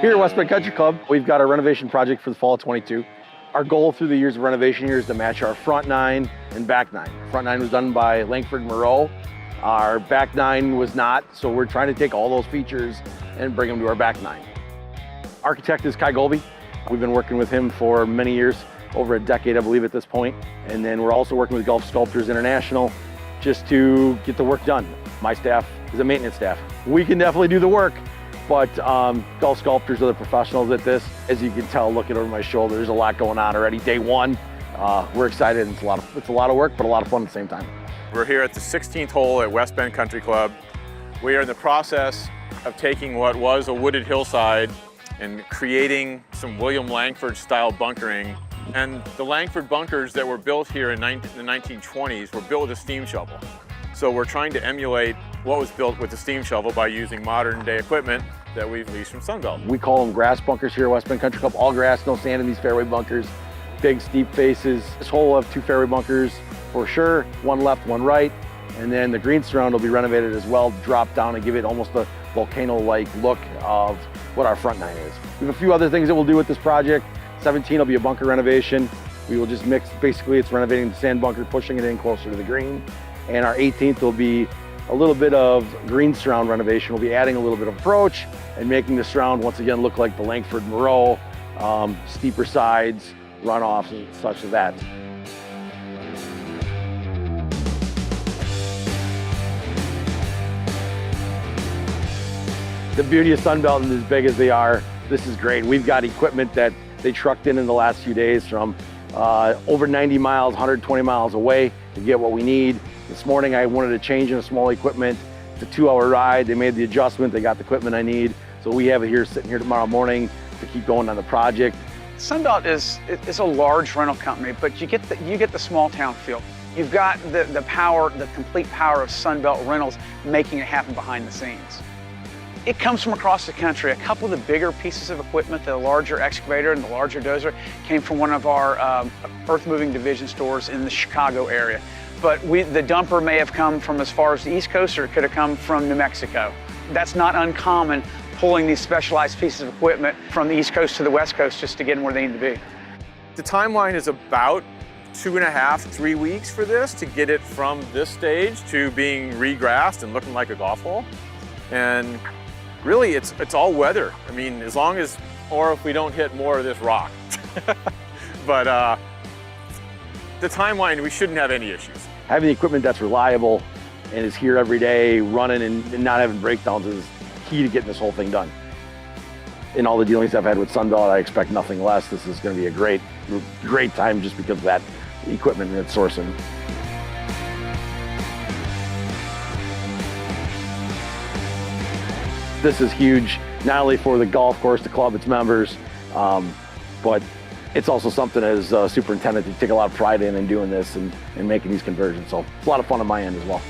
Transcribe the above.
Here at West Bend Country Club, we've got our renovation project for the fall of 22. Our goal through the years of renovation here is to match our front nine and back nine. Front nine was done by Langford Moreau. Our back nine was not, so we're trying to take all those features and bring them to our back nine. Architect is Kai Golby. We've been working with him for many years, over a decade, I believe, at this point. And then we're also working with Gulf Sculptors International just to get the work done. My staff is a maintenance staff. We can definitely do the work, but Gulf Sculptors are the professionals at this. As you can tell, looking over my shoulder, there's a lot going on already. Day one, we're excited. It's a lot of work, but a lot of fun at the same time. We're here at the 16th hole at West Bend Country Club. We are in the process of taking what was a wooded hillside and creating some William Langford style bunkering. And the Langford bunkers that were built here in the 1920s were built with a steam shovel. So we're trying to emulate what was built with the steam shovel by using modern day equipment that we've leased from Sunbelt. We call them grass bunkers here at West Bend Country Club. All grass, no sand in these fairway bunkers. Big steep faces. This hole will have 2 fairway bunkers for sure, one left, one right. And then the green surround will be renovated as well, drop down and give it almost a volcano-like look of what our front nine is. We have a few other things that we'll do with this project. 17 will be a bunker renovation. We will just mix, basically it's renovating the sand bunker, pushing it in closer to the green. And our 18th will be a little bit of green surround renovation. We'll be adding a little bit of approach and making the surround once again look like the Langford Moreau, steeper sides, runoffs and such as that. The beauty of Sunbelt and as big as they are, this is great. We've got equipment that they trucked in the last few days from over 90 miles, 120 miles away to get what we need. This morning I wanted to change in a small equipment. It's a 2-hour ride. They made the adjustment. They got the equipment I need. So we have it here sitting here tomorrow morning to keep going on the project. Sunbelt is a large rental company, but you get the small town feel. You've got the power, the complete power of Sunbelt Rentals making it happen behind the scenes. It comes from across the country. A couple of the bigger pieces of equipment, the larger excavator and the larger dozer, came from one of our earth-moving division stores in the Chicago area. But the dumper may have come from as far as the East Coast, or it could have come from New Mexico. That's not uncommon, pulling these specialized pieces of equipment from the East Coast to the West Coast just to get them where they need to be. The timeline is about 2.5 to 3 weeks for this to get it from this stage to being regrassed and looking like a golf hole. And really, it's all weather. I mean, as long as, or if we don't hit more of this rock. But the timeline, we shouldn't have any issues. Having the equipment that's reliable and is here every day, running and not having breakdowns is key to getting this whole thing done. In all the dealings I've had with Sunbelt, I expect nothing less. This is going to be a great time just because of that equipment and its sourcing. This is huge, not only for the golf course, the club, its members, but it's also something as a superintendent to take a lot of pride in doing this and making these conversions. So it's a lot of fun on my end as well.